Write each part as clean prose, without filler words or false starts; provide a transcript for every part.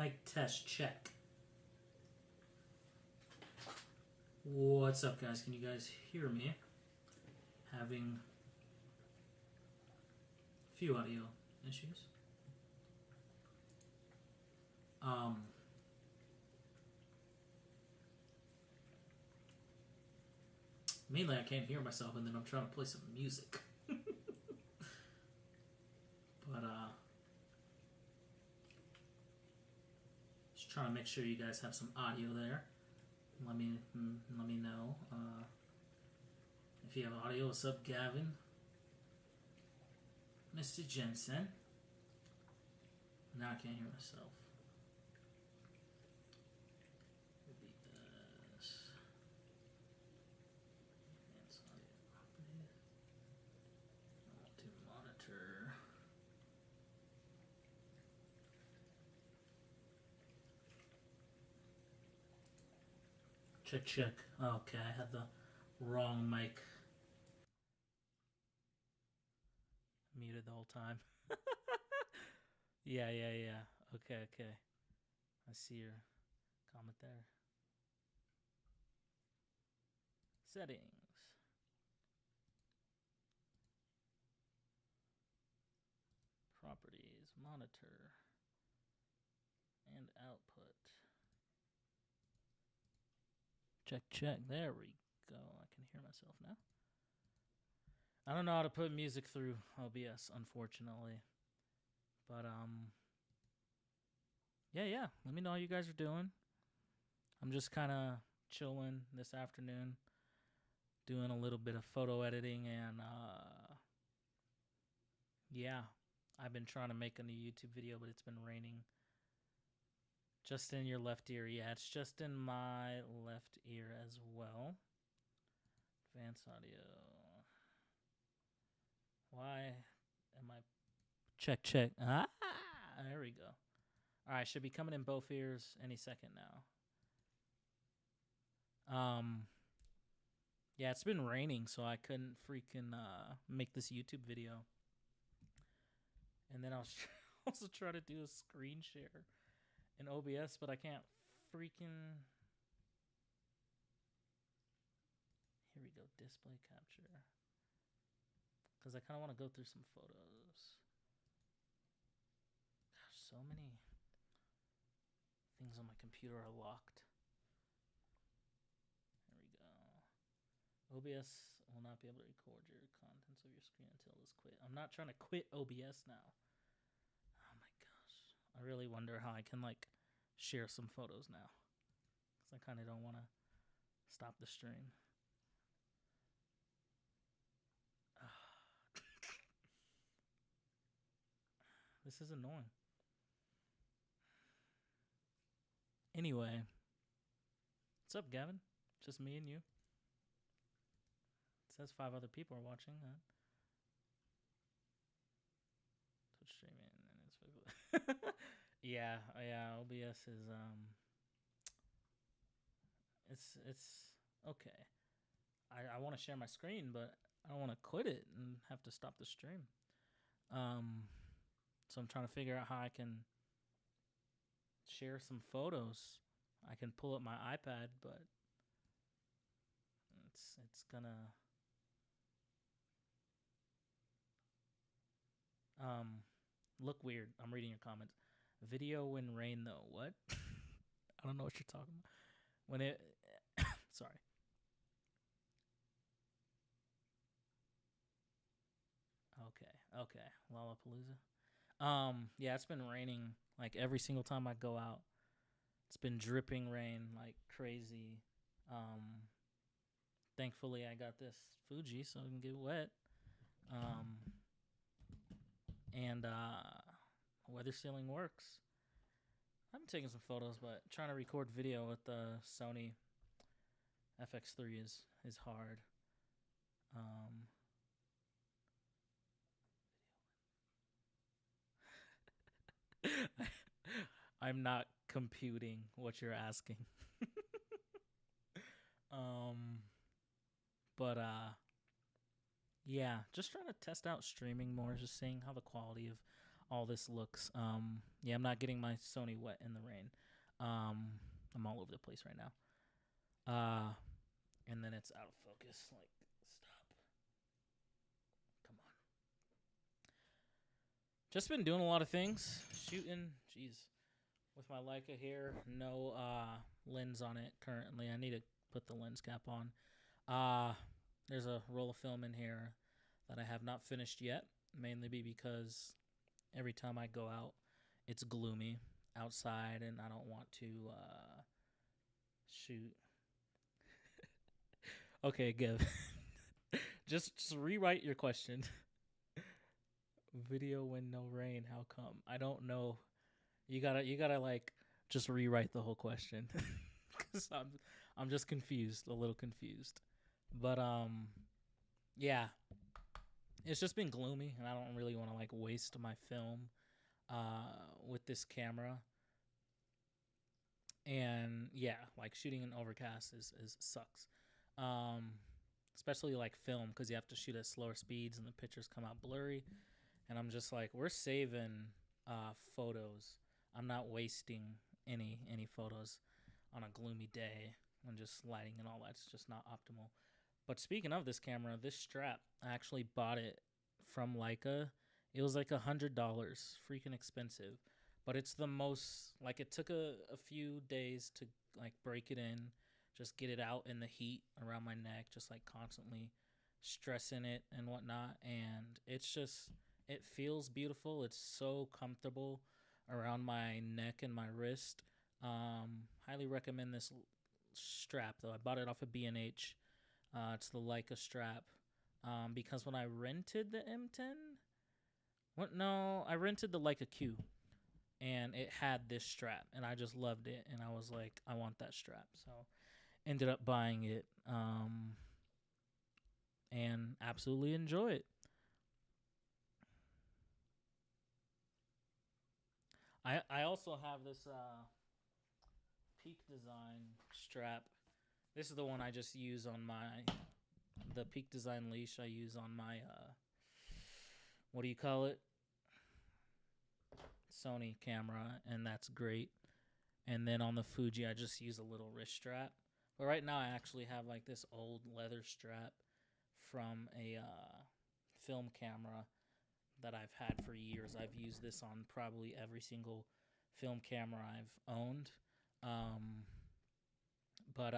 Mic test check. What's up, guys? Can you guys hear me? Having a few audio issues. Mainly I can't hear myself, and then I'm trying to play some music. But just trying to make sure you guys have some audio there. Let me know if you have audio. What's up, Gavin? Mr. Jensen. Now I can't hear myself. Multi-monitor. Check, check. Okay, I had the wrong mic muted the whole time. Yeah. Okay. I see your comment there. Settings. Properties, monitor, and output. Check. There we go. I can hear myself now. I don't know how to put music through OBS, unfortunately. But, yeah. Let me know how you guys are doing. I'm just kind of chilling this afternoon, doing a little bit of photo editing, and, yeah. I've been trying to make a new YouTube video, but it's been raining. Just in your left ear. Yeah, it's just in my left ear as well. Advanced audio. Why am I... Check. Ah, there we go. All right, should be coming in both ears any second now. Yeah, it's been raining, so I couldn't freaking make this YouTube video. And then I was also trying to do a screen share in OBS, but I can't freaking... Here we go, display capture. Because I kind of want to go through some photos. Gosh, so many things on my computer are locked. There we go. OBS will not be able to record your contents of your screen until it's quit. I'm not trying to quit OBS now. Oh my gosh. I really wonder how I can like share some photos now. Because I kind of don't want to stop the stream. This is annoying. Anyway. What's up, Gavin? Just me and you. It says 5 other people are watching that. Twitch streaming and it's yeah, OBS is it's okay. I want to share my screen, but I don't want to quit it and have to stop the stream. So I'm trying to figure out how I can share some photos. I can pull up my iPad, but it's gonna look weird. I'm reading your comments. Video when rain though. What? I don't know what you're talking about. When it sorry. Okay. Lollapalooza. Yeah, it's been raining like every single time I go out. It's been dripping rain like crazy. Thankfully I got this Fuji so I can get wet. And weather sealing works. I've been taking some photos, but trying to record video with the Sony FX3 is hard. I'm not computing what you're asking. But yeah, just trying to test out streaming more, just seeing how the quality of all this looks. Yeah, I'm not getting my Sony wet in the rain. I'm all over the place right now. And then it's out of focus. Like, stop. Come on. Just been doing a lot of things. Shooting. Jeez. With my Leica here. No lens on it currently. I need to put the lens cap on. There's a roll of film in here that I have not finished yet. Mainly because every time I go out, it's gloomy outside, and I don't want to shoot. Okay, Giv. just rewrite your question. Video when no rain, how come? I don't know. You gotta like just rewrite the whole question. Cause I'm just confused, a little confused. But yeah. It's just been gloomy, and I don't really want to like waste my film with this camera. And yeah, like shooting in overcast is sucks. Especially like film, because you have to shoot at slower speeds and the pictures come out blurry. And I'm just like, we're saving photos. I'm not wasting any photos on a gloomy day and just lighting and all that. It's just not optimal. But speaking of this camera, this strap, I actually bought it from Leica. It was like $100, freaking expensive. But it's the most, like, it took a few days to like break it in, just get it out in the heat around my neck, just like constantly stressing it and whatnot. And it's just, it feels beautiful. It's so comfortable around my neck and my wrist. Highly recommend this strap though. I bought it off of B&H. It's the Leica strap. Because when I rented the M10, I rented the Leica Q, and it had this strap, and I just loved it, and I was like, I want that strap, so ended up buying it, and absolutely enjoy it. I also have this Peak Design strap. This is the one I just use on the Peak Design leash I use on my, what do you call it? Sony camera, and that's great. And then on the Fuji, I just use a little wrist strap. But right now, I actually have like this old leather strap from a film camera that I've had for years. I've used this on probably every single film camera I've owned. But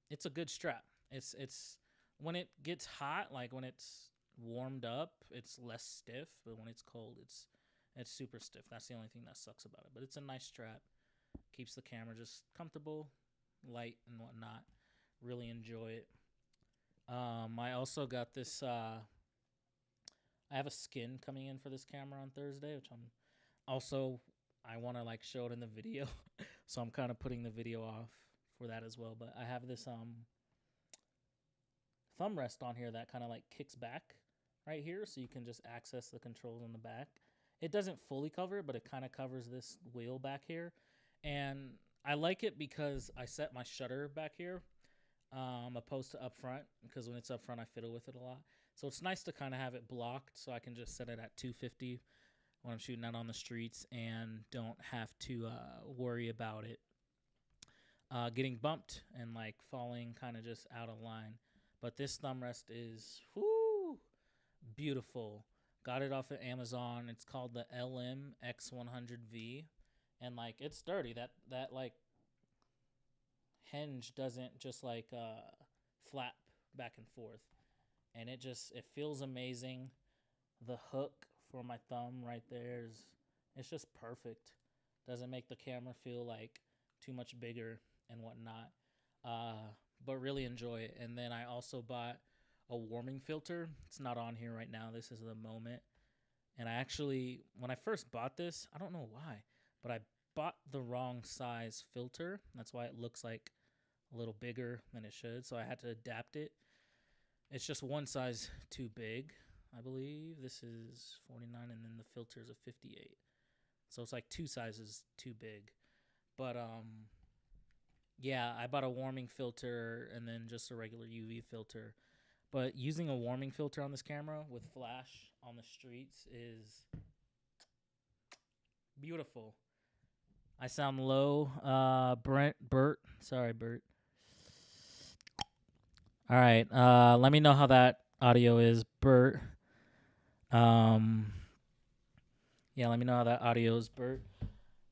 it's a good strap. It's when it gets hot, like when it's warmed up, it's less stiff. But when it's cold, it's super stiff. That's the only thing that sucks about it. But it's a nice strap. Keeps the camera just comfortable, light, and whatnot. Really enjoy it. I also got this. I have a skin coming in for this camera on Thursday, which I want to like show it in the video. So I'm kind of putting the video off for that as well. But I have this thumb rest on here that kind of like kicks back right here, so you can just access the controls on the back. It doesn't fully cover it, but it kind of covers this wheel back here. And I like it because I set my shutter back here opposed to up front, because when it's up front, I fiddle with it a lot. So it's nice to kind of have it blocked, so I can just set it at 250 when I'm shooting out on the streets and don't have to worry about it getting bumped and like falling kind of just out of line. But this thumb rest is beautiful. Got it off of Amazon. It's called the LM X100V, and like it's sturdy. That like hinge doesn't just like flap back and forth, and it feels amazing. The hook for my thumb right there it's just perfect. Doesn't make the camera feel like too much bigger and whatnot. But really enjoy it. And then I also bought a warming filter. It's not on here right now. This is the moment. And I actually, when I first bought this, I don't know why, but I bought the wrong size filter. That's why it looks like a little bigger than it should. So I had to adapt it. It's just one size too big, I believe. This is 49, and then the filter is a 58. So it's like two sizes too big. But yeah, I bought a warming filter and then just a regular UV filter. But using a warming filter on this camera with flash on the streets is Beautiful. I sound low. Bert. Sorry, Bert. All right. Let me know how that audio is, Bert. Yeah, let me know how that audio is, Bert.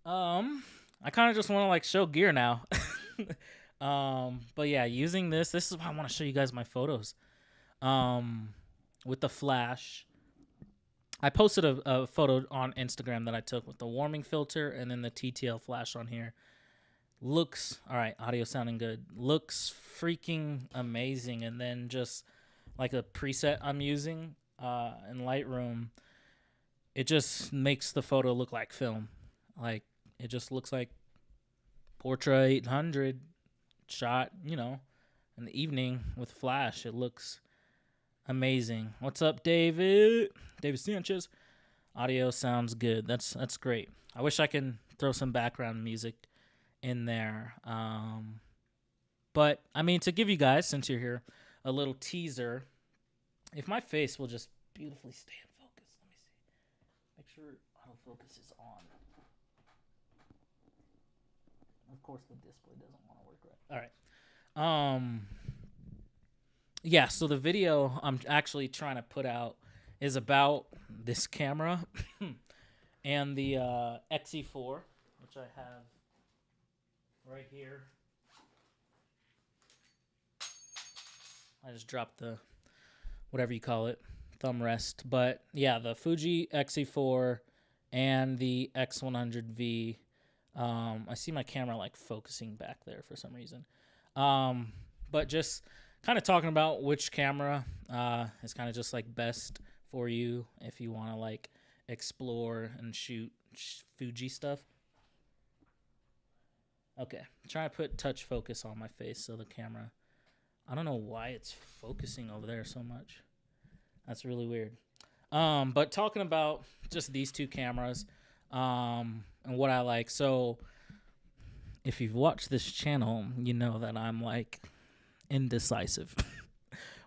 I kind of just want to like show gear now. But yeah, using this is why I want to show you guys my photos. With the flash. I posted a photo on Instagram that I took with the warming filter and then the TTL flash on here. Looks, all right, audio sounding good. Looks freaking amazing. And then just like a preset I'm using in Lightroom, it just makes the photo look like film. Like, it just looks like Portra 800 shot, you know, in the evening with flash. It looks amazing. What's up, David? David Sanchez. Audio sounds good. That's great. I wish I can throw some background music in there. But, I mean, to give you guys, since you're here, a little teaser, if my face will just beautifully stay in focus. Let me see. Make sure autofocus is on. Of course, the display doesn't want to work right. All right. Yeah, so the video I'm actually trying to put out is about this camera and the XE4, which I have right here. I just dropped the, whatever you call it, thumb rest. But yeah, the Fuji XE4 and the X100V. I see my camera like focusing back there for some reason. But just kind of talking about which camera is kind of just like best for you if you want to like explore and shoot Fuji stuff. Okay, trying to put touch focus on my face so the camera, I don't know why it's focusing over there so much. That's really weird. But talking about just these two cameras and what I like. So if you've watched this channel, you know that I'm like indecisive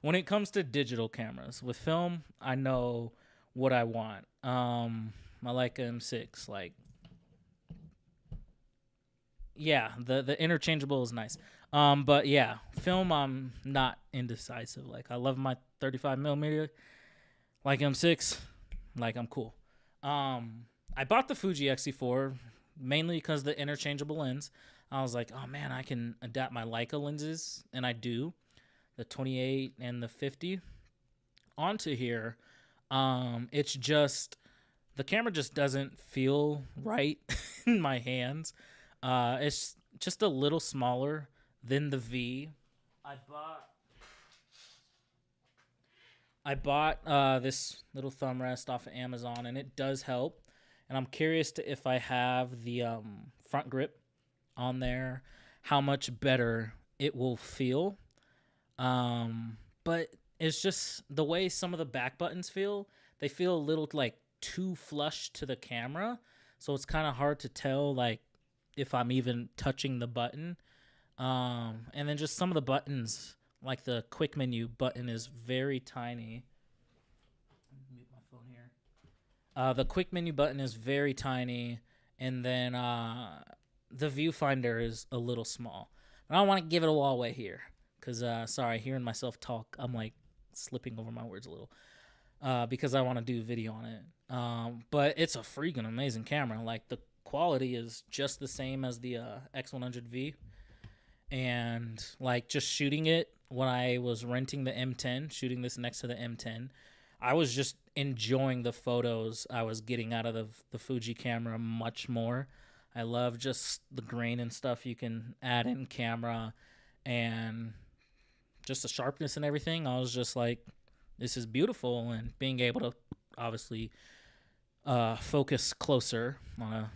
when it comes to digital cameras. With film, I know what I want. My Leica M6, like, yeah, the interchangeable is nice. But yeah, film, I'm not indecisive. Like, I love my 35mm, like M6, like I'm cool. I bought the Fuji Xe4 mainly because the interchangeable lens. I was like, oh man, I can adapt my Leica lenses, and I do, the 28 and the 50 onto here. It's just, the camera just doesn't feel right in my hands. It's just a little smaller than the V. I bought this little thumb rest off of Amazon, and it does help. And I'm curious to if I have the front grip on there, how much better it will feel. But it's just the way some of the back buttons feel. They feel a little like too flush to the camera, so it's kind of hard to tell like if I'm even touching the button. And then just some of the buttons, like the quick menu button is very tiny. Mute my phone here. The quick menu button is very tiny, and then the viewfinder is a little small. I don't want to give it all away here, because, sorry, hearing myself talk, I'm like slipping over my words a little, because I want to do video on it. But it's a freaking amazing camera. Like, the quality is just the same as the X100V. And, like, just shooting it when I was renting the M10, shooting this next to the M10, I was just enjoying the photos I was getting out of the Fuji camera much more. I love just the grain and stuff you can add in camera, and just the sharpness and everything. I was just like, this is beautiful. And being able to obviously focus closer on a,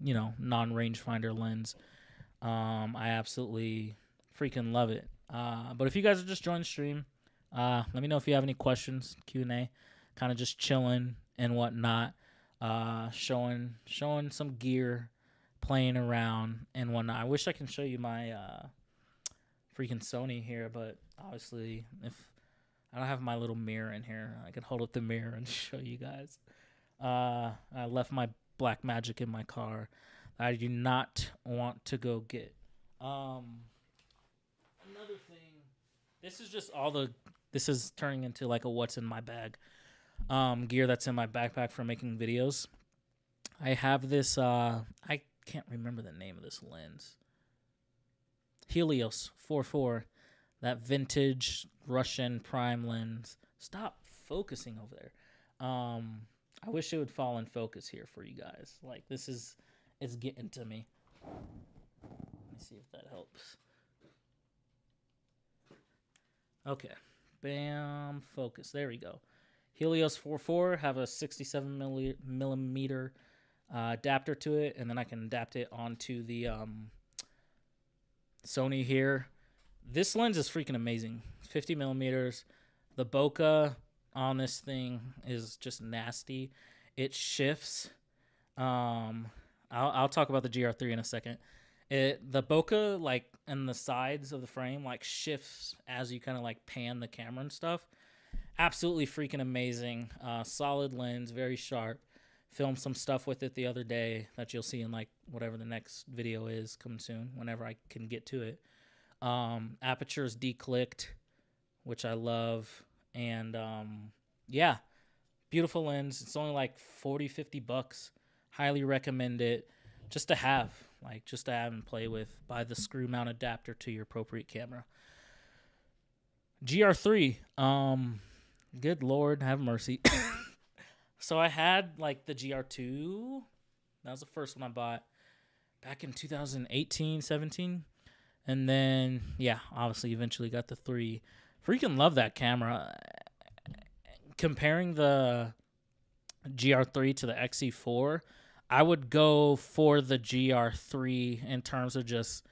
you know, non-rangefinder lens, I absolutely freaking love it. But if you guys are just joining the stream, let me know if you have any questions, Q&A, kind of just chilling and whatnot, showing some gear, playing around and whatnot. I wish I can show you my freaking Sony here, but obviously if I don't have my little mirror in here, I could hold up the mirror and show you guys. I left my black magic in my car that I do not want to go get. Another thing, this is just this is turning into like a what's in my bag gear that's in my backpack for making videos. I have this, I can't remember the name of this lens. Helios 4.4, that vintage Russian prime lens. Stop focusing over there. I wish it would fall in focus here for you guys. Like, it's getting to me. Let me see if that helps. Okay. Bam, focus. There we go. Helios 4.4, have a 67 millimeter adapter to it, and then I can adapt it onto the Sony here. This lens is freaking amazing. 50 millimeters. The bokeh on this thing is just nasty. It shifts. I'll talk about the GR3 in a second. The bokeh, like, and the sides of the frame, like, shifts as you kind of like pan the camera and stuff. Absolutely freaking amazing. Solid lens, very sharp. Filmed some stuff with it the other day that you'll see in like whatever the next video is coming soon, whenever I can get to it. Aperture is declicked, which I love. And yeah, beautiful lens. It's only like 40-50 bucks. Highly recommend it just to have and play with. Buy the screw mount adapter to your appropriate camera. GR3, good Lord have mercy. So I had like the GR2. That was the first one I bought back in 2018, 17. And then, yeah, obviously eventually got the 3. Freaking love that camera. Comparing the GR3 to the XE4, I would go for the GR3 in terms of just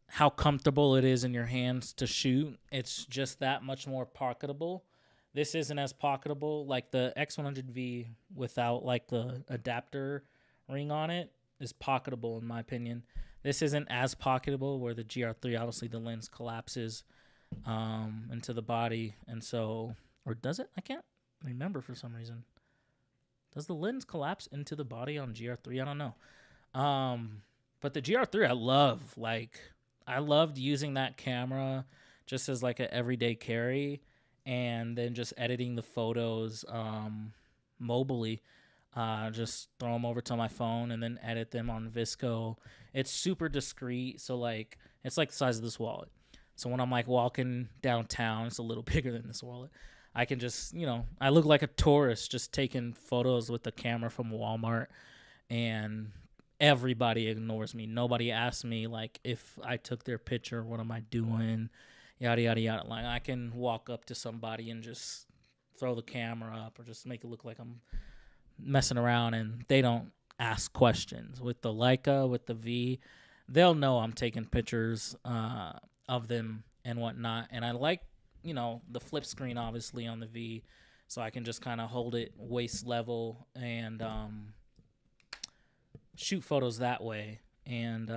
how comfortable it is in your hands to shoot. It's just that much more pocketable. This isn't as pocketable. Like the X100V without like the adapter ring on it is pocketable in my opinion. This isn't as pocketable, where the GR3, obviously the lens collapses into the body. And so, or does it? I can't remember for some reason. Does the lens collapse into the body on GR3? I don't know. But the GR3 I love. Like, I loved using that camera just as like an everyday carry. And then just editing the photos mobily. Just throw them over to my phone and then edit them on Visco. It's super discreet, so like it's like the size of this wallet. So when I'm like walking downtown, it's a little bigger than this wallet. I can just, I look like a tourist just taking photos with the camera from Walmart, and everybody ignores me. Nobody asks me like if I took their picture, what am I doing? Yada, yada, yada. Like, I can walk up to somebody and just throw the camera up or just make it look like I'm messing around, and they don't ask questions. With the Leica, with the V, they'll know I'm taking pictures of them and whatnot. And I like, the flip screen, obviously, on the V, so I can just kind of hold it waist level and shoot photos that way and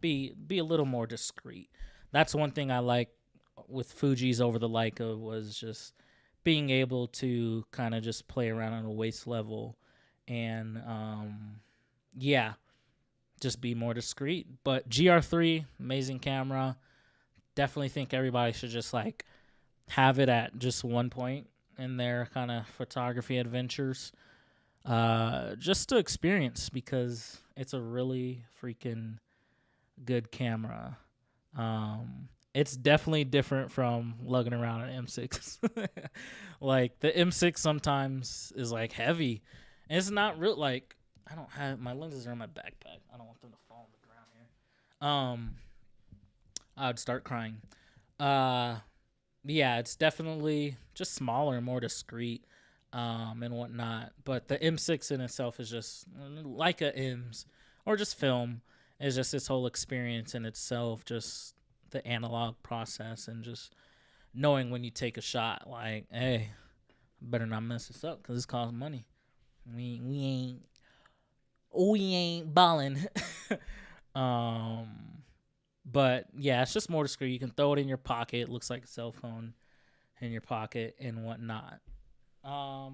be a little more discreet. That's one thing I like with Fuji's over the Leica, was just being able to kind of just play around on a waist level and, yeah, just be more discreet. But GR3, amazing camera. Definitely think everybody should just, like, have it at just one point in their kind of photography adventures, just to experience, because it's a really freaking good camera. It's definitely different from lugging around an M6. Like, the M6 sometimes is like heavy, and it's not real. Like, I don't have, my lenses are in my backpack. I don't want them to fall on the ground here. I'd start crying. Yeah, it's definitely just smaller, more discreet, and whatnot. But the M6 in itself is just like a M's, or just film. It's just this whole experience in itself, just the analog process, and just knowing when you take a shot, like, hey, better not mess this up because this costs money. We ain't balling. But yeah, it's just more discreet. You can throw it in your pocket. It looks like a cell phone in your pocket and whatnot. What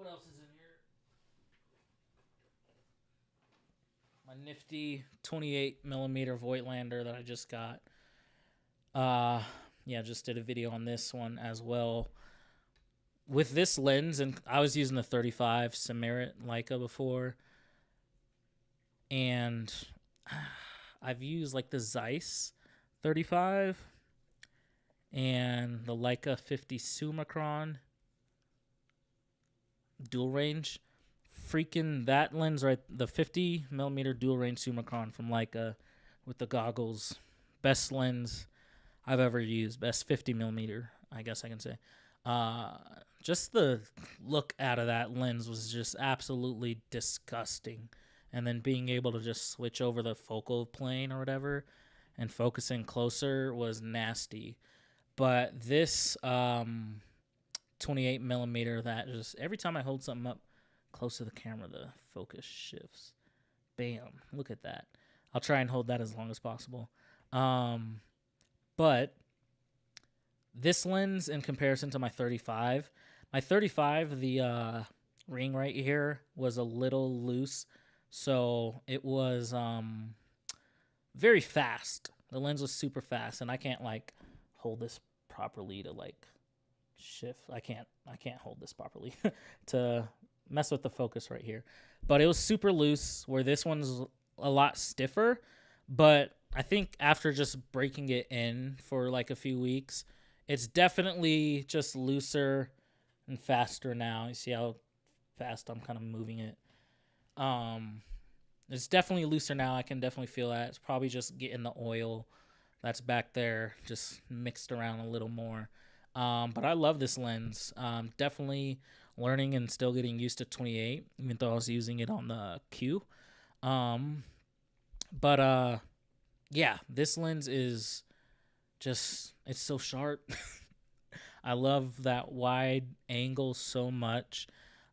else is in here? a nifty 28mm Voigtlander that I just got. Yeah, just did a video on this one as well. With this lens, and I was using the 35 Samirit Leica before, and I've used like the Zeiss 35 and the Leica 50 Summicron dual range. Freaking that lens, right? The 50mm dual range Summicron from Leica with the goggles. Best lens I've ever used. Best 50mm, I guess I can say. Just the look out of that lens was just absolutely disgusting. And then being able to just switch over the focal plane or whatever and focusing closer was nasty. But this 28mm, that just every time I hold something up close to the camera, the focus shifts. Bam, look at that. I'll try and hold that as long as possible. But this lens in comparison to my 35, the ring right here was a little loose, so it was very fast. The lens was super fast, and I can't like hold this properly to like shift. I can't hold this properly to mess with the focus right here. But it was super loose, where this one's a lot stiffer. But I think after just breaking it in for like a few weeks, it's definitely just looser and faster now. You see how fast I'm kind of moving it. It's definitely looser now. I can definitely feel that. It's probably just getting the oil that's back there just mixed around a little more. But I love this lens. Definitely learning and still getting used to 28, even though I was using it on the Q. Yeah, this lens is just, it's so sharp. I love that wide angle so much.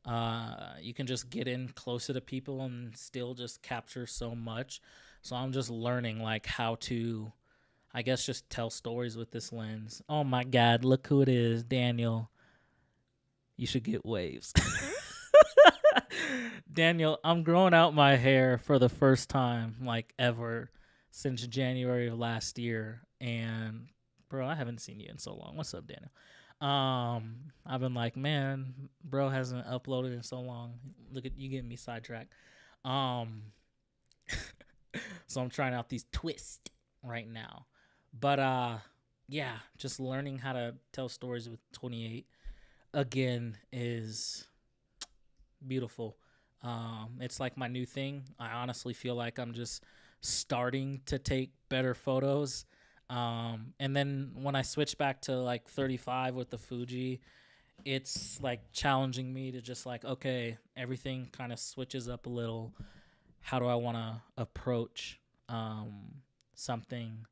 You can just get in closer to people and still just capture so much. So I'm just learning like how to, I guess, just tell stories with this lens. Oh my God, look who it is, Daniel. You should get waves. Daniel, I'm growing out my hair for the first time, like ever, since January of last year. And bro, I haven't seen you in so long. What's up, Daniel? I've been like, man, bro hasn't uploaded in so long. Look at you getting me sidetracked. So I'm trying out these twists right now. But yeah, just learning how to tell stories with 28 again is beautiful. It's like my new thing. I honestly feel like I'm just starting to take better photos. And then when I switch back to like 35 with the Fuji, it's like challenging me to just like, okay, everything kind of switches up a little. How do I want to approach something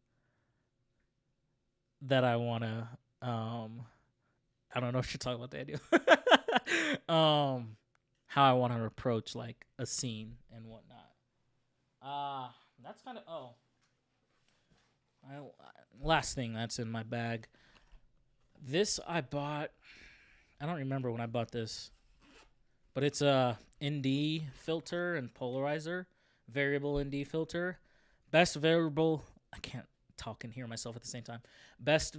that I want to, I don't know what you're talking about, Daniel. How I want to approach like a scene and whatnot. That's kind of, last thing that's in my bag. This I bought, I don't remember when I bought this, but it's a ND filter and polarizer, variable ND filter. Best variable, I can't talk and hear myself at the same time. Best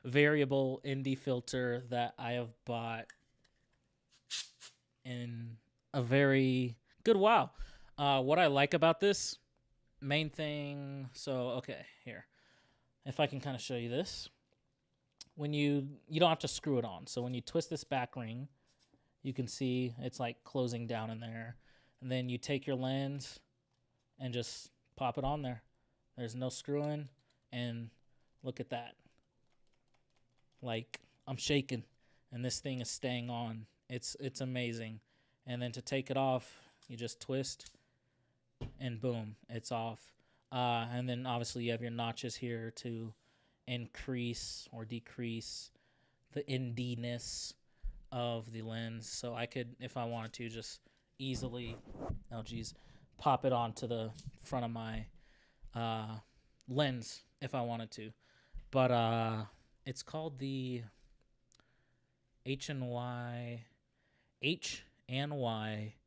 variable ND filter that I have bought in a very good while. What I like about this, main thing, so okay, here. If I can kind of show you this. When you don't have to screw it on. So when you twist this back ring, you can see it's like closing down in there. And then you take your lens and just pop it on there. There's no screwing, and look at that. Like, I'm shaking, and this thing is staying on. It's amazing. And then to take it off, you just twist, and boom, it's off. And then obviously you have your notches here to increase or decrease the ND-ness of the lens. So I could, if I wanted to, just easily, pop it onto the front of my lens if I wanted to. But it's called the H&Y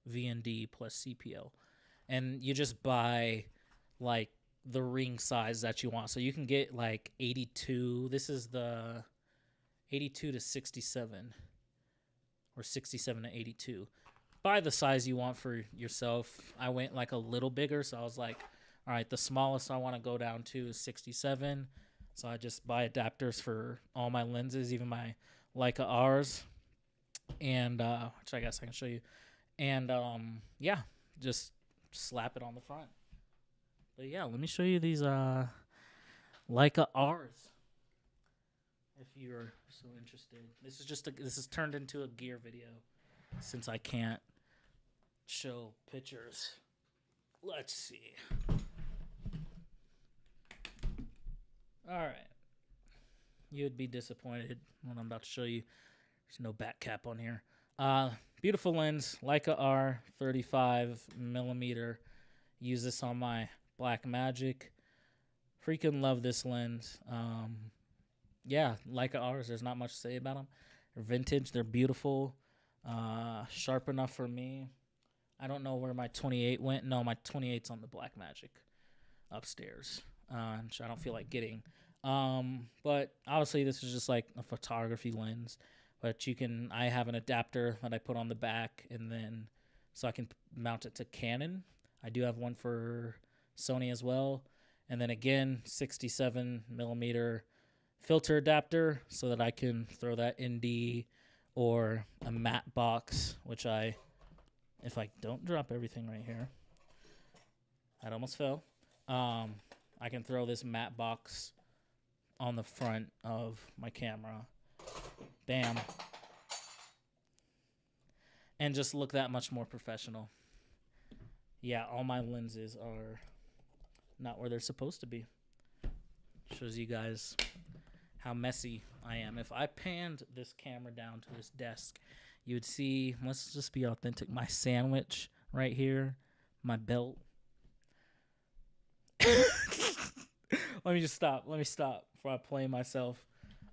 VND plus CPL. and you just buy like the ring size that you want. So you can get like 82. This is the 82 to 67 or 67 to 82. Buy the size you want for yourself. I went like a little bigger, so I was like, all right, the smallest I want to go down to is 67. So I just buy adapters for all my lenses, even my Leica R's, and which I guess I can show you. And yeah, just slap it on the front. But yeah, let me show you these Leica R's if you're so interested. This is turned into a gear video since I can't show pictures. Let's see. All right. You would be disappointed when I'm about to show you. There's no back cap on here. Beautiful lens, Leica R, 35 millimeter. Use this on my Blackmagic. Freaking love this lens. Yeah, Leica R's, there's not much to say about them. They're vintage, they're beautiful. Sharp enough for me. I don't know where my 28 went. No, my 28's on the Blackmagic upstairs, which I don't feel like getting. But obviously this is just like a photography lens, but I have an adapter that I put on the back, and then so I can mount it to Canon. I do have one for Sony as well. And then again, 67 millimeter filter adapter so that I can throw that ND or a matte box, which if I don't drop everything right here, that almost fell. I can throw this matte box on the front of my camera. Bam. And just look that much more professional. Yeah, all my lenses are not where they're supposed to be. Shows you guys how messy I am. If I panned this camera down to this desk, you would see, let's just be authentic, my sandwich right here, my belt. Let me stop before I play myself.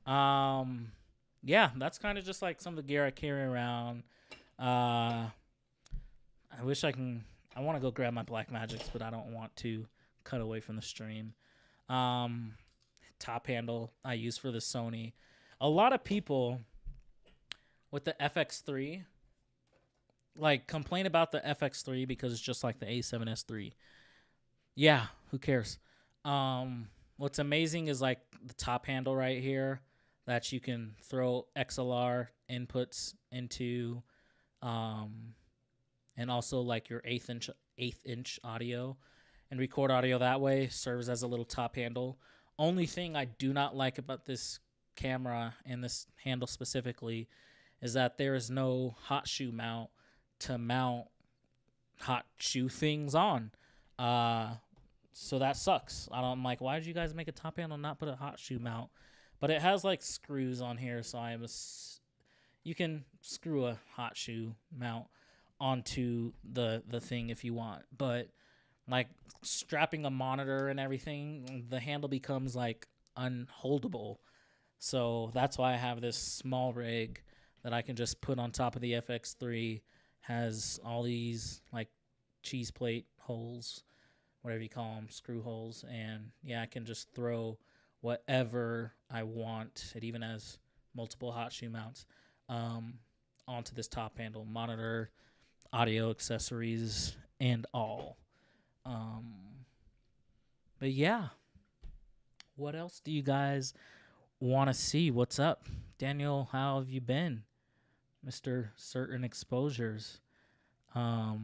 Yeah, that's kind of just like some of the gear I carry around. I want to go grab my Blackmagics, but I don't want to cut away from the stream. Top handle I use for the Sony. A lot of people with the FX3 like complain about the FX3 because it's just like the A7S III. Yeah, who cares? What's amazing is like the top handle right here that you can throw XLR inputs into, and also like your eighth inch audio and record audio that way. Serves as a little top handle. Only thing I do not like about this camera and this handle specifically is that there is no hot shoe mount to mount hot shoe things on. So that sucks. I'm like, why did you guys make a top handle and not put a hot shoe mount? But it has like screws on here, so you can screw a hot shoe mount onto the thing if you want. But like strapping a monitor and everything, the handle becomes like unholdable. So that's why I have this small rig that I can just put on top of the FX3. Has all these like cheese plate holes, whatever you call them, screw holes. And yeah, I can just throw whatever I want. It even has multiple hot shoe mounts onto this top handle, monitor, audio accessories, and all. But yeah, what else do you guys want to see? What's up? Daniel, how have you been? Mr. Certain Exposures. Yeah,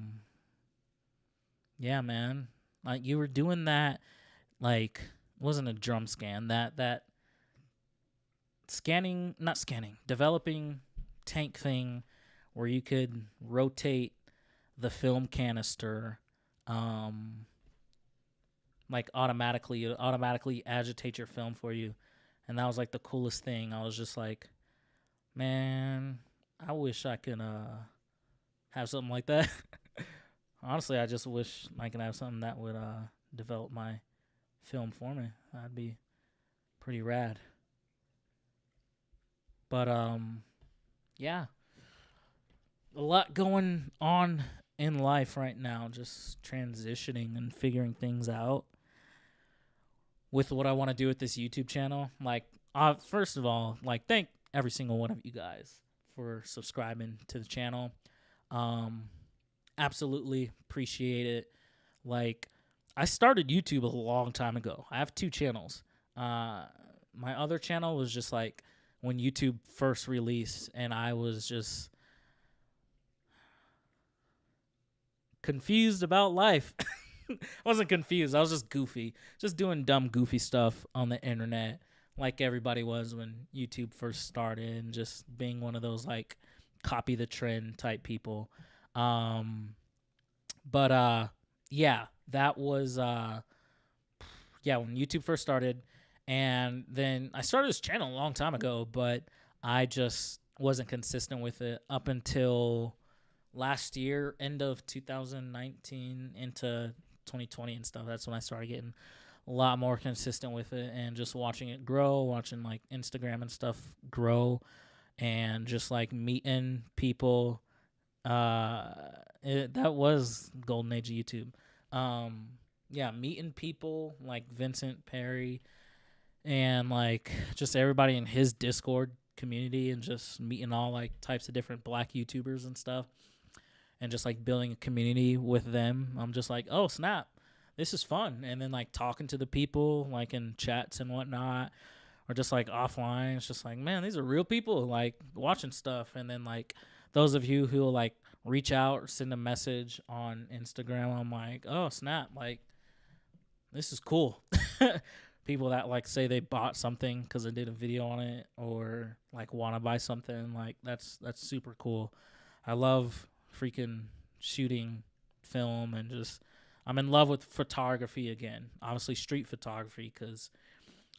man. Like you were doing that, like it wasn't a drum scan. That developing tank thing where you could rotate the film canister, like automatically. It automatically agitate your film for you, and that was like the coolest thing. I was just like, man, I wish I could have something like that. Honestly, I just wish I could have something that would develop my film for me. That'd be pretty rad. But yeah, a lot going on in life right now, just transitioning and figuring things out with what I want to do with this YouTube channel. Like, first of all, like, thank every single one of you guys for subscribing to the channel. Absolutely appreciate it. Like, I started YouTube a long time ago. I have 2 channels. My other channel was just like when YouTube first released, and I was just confused about life. I wasn't confused. I was just goofy, just doing dumb, goofy stuff on the internet, like everybody was when YouTube first started, and just being one of those like copy the trend type people. Yeah, that was when YouTube first started, and then I started this channel a long time ago, but I just wasn't consistent with it up until last year, end of 2019 into 2020 and stuff. That's when I started getting a lot more consistent with it, and just watching it grow, watching like Instagram and stuff grow, and just like meeting people. That was golden age of YouTube. Meeting people like Vincent Perry and like just everybody in his Discord community, and just meeting all like types of different black YouTubers and stuff, and just like building a community with them. I'm just like, oh snap, this is fun. And then like talking to the people like in chats and whatnot, or just like offline, it's just like, man, these are real people like watching stuff. And then like those of you who will like reach out or send a message on Instagram, I'm like, oh snap, like this is cool. People that like say they bought something because I did a video on it, or like want to buy something, like that's super cool. I love freaking shooting film, and just I'm in love with photography again. Obviously street photography, because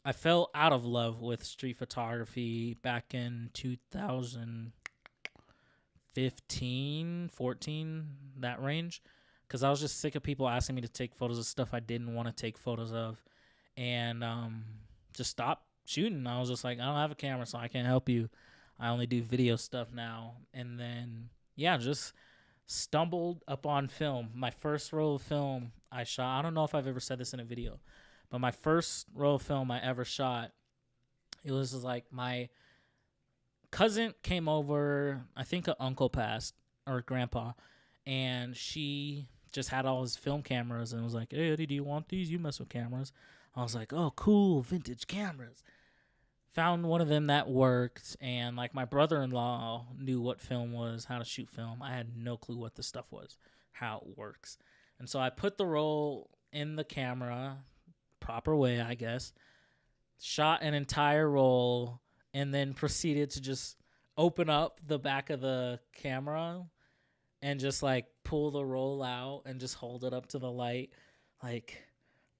I fell out of love with street photography back in 2015, 14, that range, because I was just sick of people asking me to take photos of stuff I didn't want to take photos of, and just stopped shooting. I was just like, I don't have a camera, so I can't help you. I only do video stuff now. And then just stumbled upon film. My first roll of film I shot, I don't know if I've ever said this in a video, but my first roll of film I ever shot, it was like my cousin came over, I think an uncle passed, or grandpa, and she just had all his film cameras and was like, hey Eddie, do you want these? You mess with cameras. I was like, oh cool, vintage cameras. Found one of them that worked, and like my brother-in-law knew what film was, how to shoot film. I had no clue what the stuff was, how it works. And so I put the roll in the camera, proper way, I guess, shot an entire roll, and then proceeded to just open up the back of the camera and just like pull the roll out and just hold it up to the light. Like,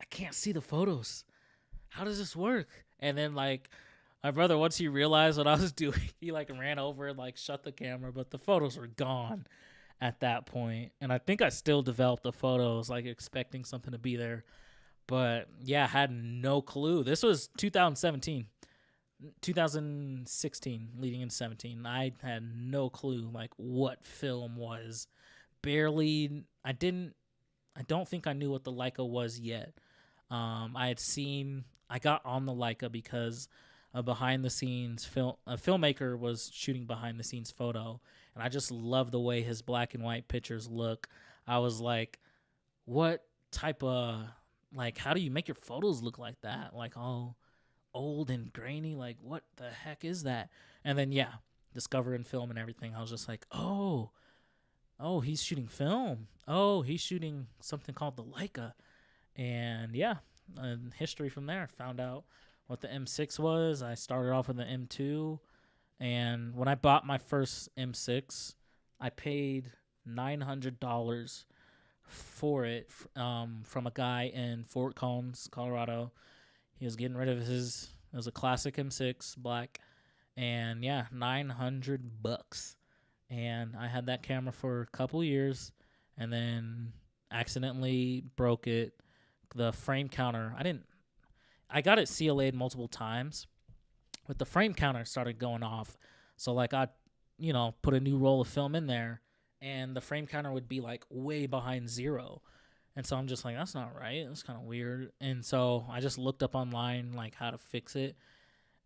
I can't see the photos. How does this work? And then like my brother, once he realized what I was doing, he like ran over and like shut the camera, but the photos were gone at that point. And I think I still developed the photos, like expecting something to be there. But yeah, I had no clue. This was 2016 leading into 17. I had no clue like what film was. I don't think I knew what the Leica was yet. I got on the Leica because a behind the scenes a filmmaker was shooting behind the scenes photo, and I just love the way his black and white pictures look. I was like, what type of, like, how do you make your photos look like that? Like all old and grainy, like what the heck is that? And then discovering film and everything, I was just like, oh, he's shooting film. Oh, he's shooting something called the Leica. And history from there. Found out what the M6 was. I started off with the M2, and when I bought my first M6, I paid $900 for it from a guy in Fort Collins, Colorado. He was getting rid of it was a classic M6 black, and $900. And I had that camera for a couple years, and then accidentally broke it. The frame counter, I got it CLA'd multiple times, but the frame counter started going off. So like I, put a new roll of film in there, and the frame counter would be like way behind 0. And so I'm just like, that's not right. That's kind of weird. And so I just looked up online like how to fix it,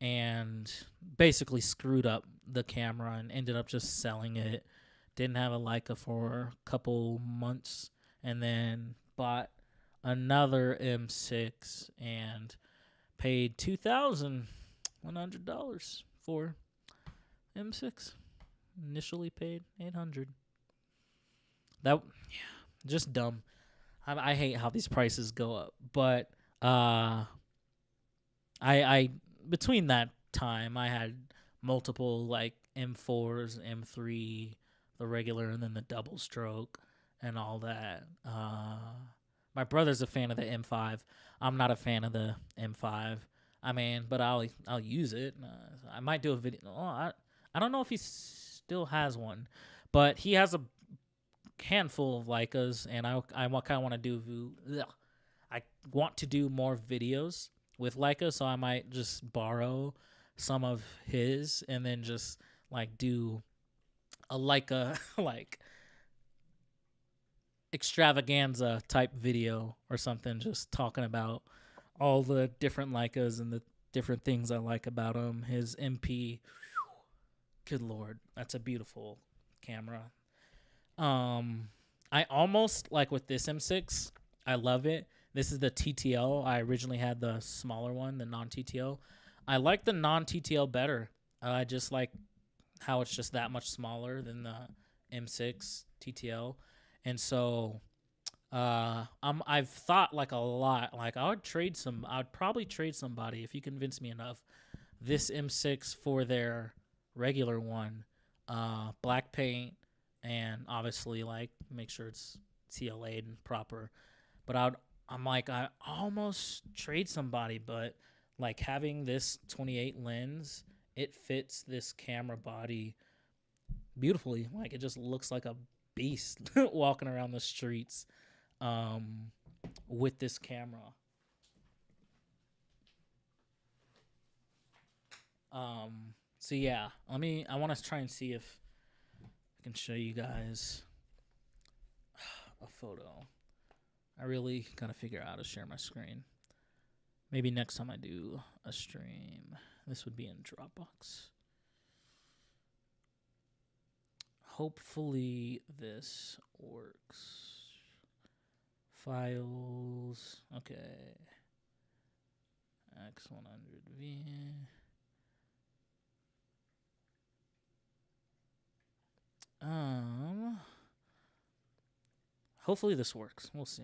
and basically screwed up the camera and ended up just selling it. Didn't have a Leica for a couple months, and then bought another M6 and paid $2,100 for M6. Initially paid $800. That, yeah, just dumb. I hate how these prices go up, but I between that time I had multiple like M4s, M3, the regular, and then the double stroke and all that. My brother's a fan of the M5. I'm not a fan of the M5. I mean, but I'll use it. I might do a video. Oh, I don't know if he still has one, but he has a handful of Leicas, and I kind of want to do. I want to do more videos with Leica, so I might just borrow some of his and then just like do a Leica like extravaganza type video or something, just talking about all the different Leicas and the different things I like about them. His MP, good lord, that's a beautiful camera. I almost like with this M6, I love it. This is the TTL. I originally had the smaller one, the non-TTL. I like the non-TTL better. I just like how it's just that much smaller than the M6 TTL. And so I've thought like a lot. Like I'd probably trade somebody, if you convince me enough, this M6 for their regular one. Black paint, and obviously like make sure it's CLA'd and proper. But I'm like, I almost trade somebody, but like having this 28 lens, it fits this camera body beautifully. Like it just looks like a beast walking around the streets with this camera. So yeah, I want to try and see if I can show you guys a photo. I really gotta figure out how to share my screen. Maybe next time I do a stream, this would be in Dropbox. Hopefully this works. Files, okay. X100V. Hopefully this works. We'll see.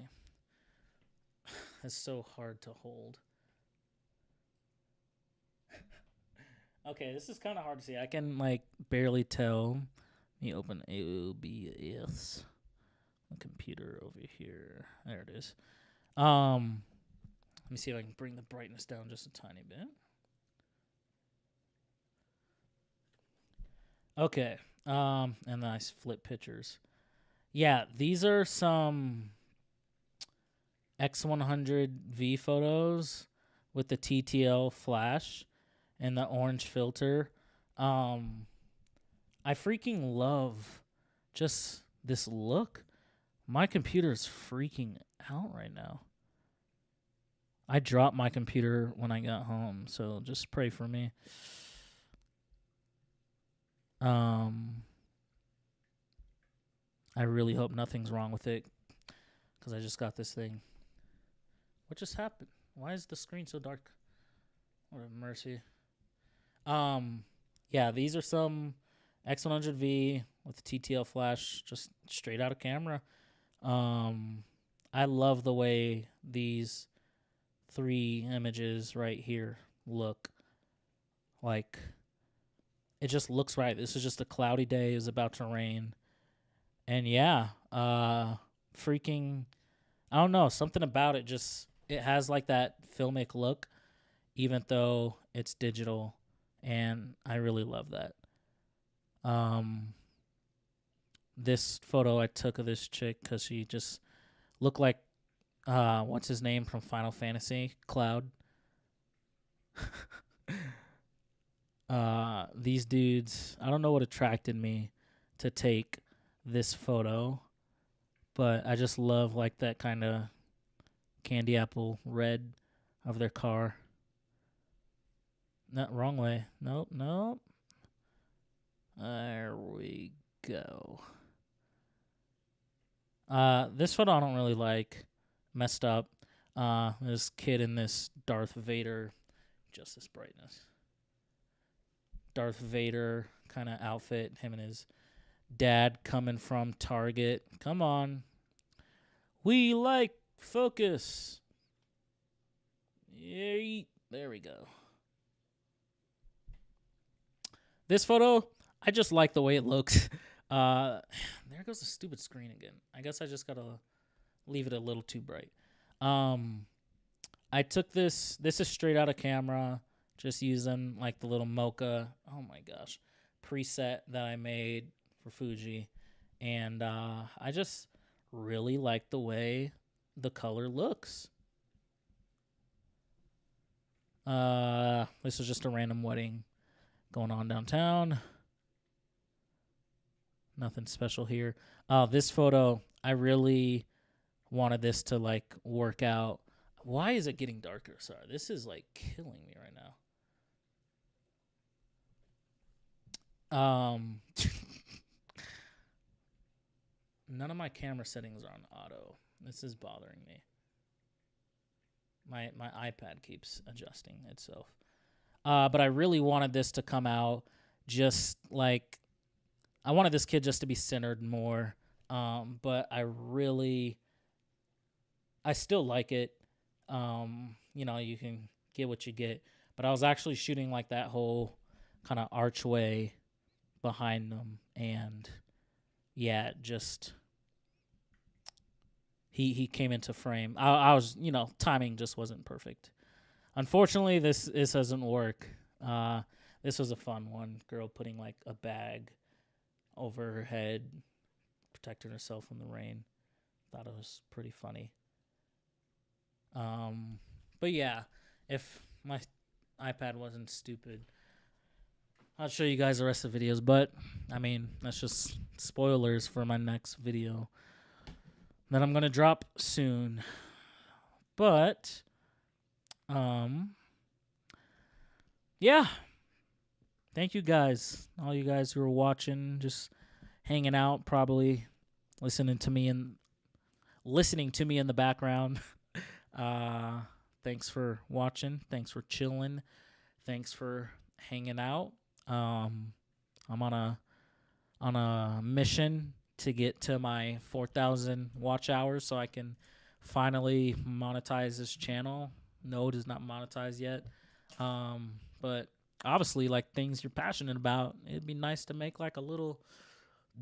It's so hard to hold. Okay, this is kind of hard to see. I can like barely tell. Let me open OBS. The computer over here. There it is. Let me see if I can bring the brightness down just a tiny bit. Okay. And nice flip pictures. Yeah, these are some X100V photos with the TTL flash and the orange filter. I freaking love just this look. My computer is freaking out right now. I dropped my computer when I got home, so just pray for me. I really hope nothing's wrong with it, because I just got this thing. What just happened? Why is the screen so dark? What a mercy. Yeah, these are some X100V with TTL flash, just straight out of camera. I love the way these 3 images right here look. Like, it just looks right. This is just a cloudy day. It's about to rain. And yeah, freaking, I don't know, something about it just, it has like that filmic look, even though it's digital, and I really love that. This photo I took of this chick because she just looked like, what's his name from Final Fantasy? Cloud. These dudes, I don't know what attracted me to take this photo, but I just love like that kind of candy apple red of their car. Not wrong way. Nope, nope. There we go. This photo I don't really like. Messed up. This kid in this Darth Vader, just this brightness. Darth Vader kind of outfit. Him and his dad coming from Target. Come on. We like focus. Yeah, there we go. This photo, I just like the way it looks. There goes the stupid screen again. I guess I just gotta leave it a little too bright. I took this. This is straight out of camera. Just using like the little mocha. Oh my gosh, preset that I made for Fuji, and I just really like the way the color looks. This is just a random wedding going on downtown. Nothing special here. This photo, I really wanted this to like work out. Why is it getting darker? Sorry, this is like killing me right now. None of my camera settings are on auto. This is bothering me. My iPad keeps adjusting itself. But I really wanted this to come out just like, I wanted this kid just to be centered more. But I still like it. You know, you can get what you get. But I was actually shooting like that whole kind of archway behind them. And yeah, just he came into frame. I was, you know, timing just wasn't perfect. Unfortunately, this doesn't work. This was a fun one. Girl putting like a bag over her head, protecting herself from the rain. Thought it was pretty funny. But yeah, if my iPad wasn't stupid, I'll show you guys the rest of the videos. But I mean, that's just spoilers for my next video that I'm gonna drop soon. But yeah, thank you guys, all you guys who are watching, just hanging out, probably listening to me in the background. Thanks for watching. Thanks for chilling. Thanks for hanging out. I'm on a mission to get to my 4,000 watch hours so I can finally monetize this channel. No, it is not monetized yet. But obviously, like things you're passionate about, it'd be nice to make like a little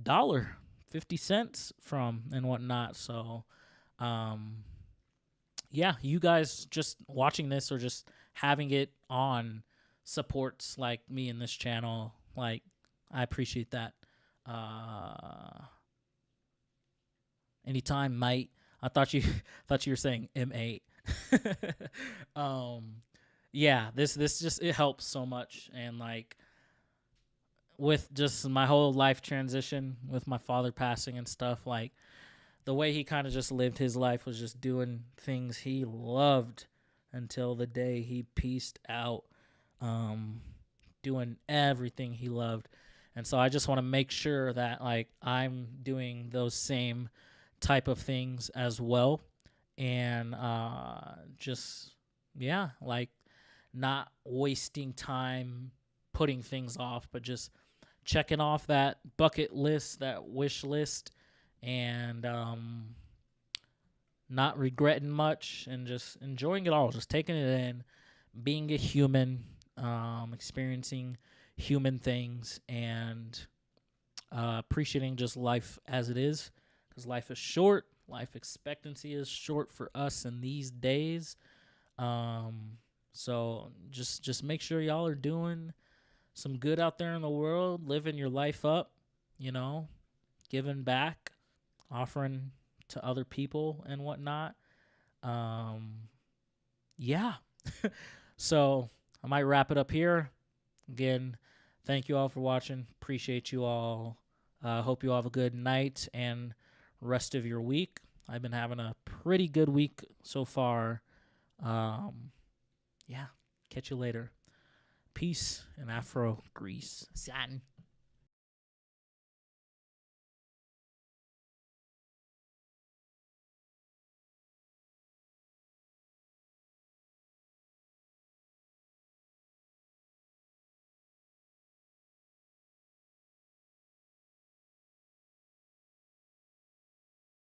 $1.50 from and whatnot. So, yeah, you guys just watching this or just having it on supports like me in this channel. Like, I appreciate that. Anytime, mate. I thought you were saying M8. Yeah, this just, it helps so much. And like with just my whole life transition with my father passing and stuff, like the way he kind of just lived his life was just doing things he loved until the day he peaced out, doing everything he loved. And so I just want to make sure that like I'm doing those same type of things as well. And just, yeah, like not wasting time putting things off, but just checking off that bucket list, that wish list, and not regretting much and just enjoying it all, just taking it in, being a human, experiencing human things, and appreciating just life as it is, because life is short. Life expectancy is short for us in these days. So just make sure y'all are doing some good out there in the world, living your life up, you know, giving back, offering to other people and whatnot. Yeah. So I might wrap it up here. Again, thank you all for watching. Appreciate you all. Hope you all have a good night and rest of your week. I've been having a pretty good week so far. Yeah, catch you later. Peace and Afro Greece. Satin.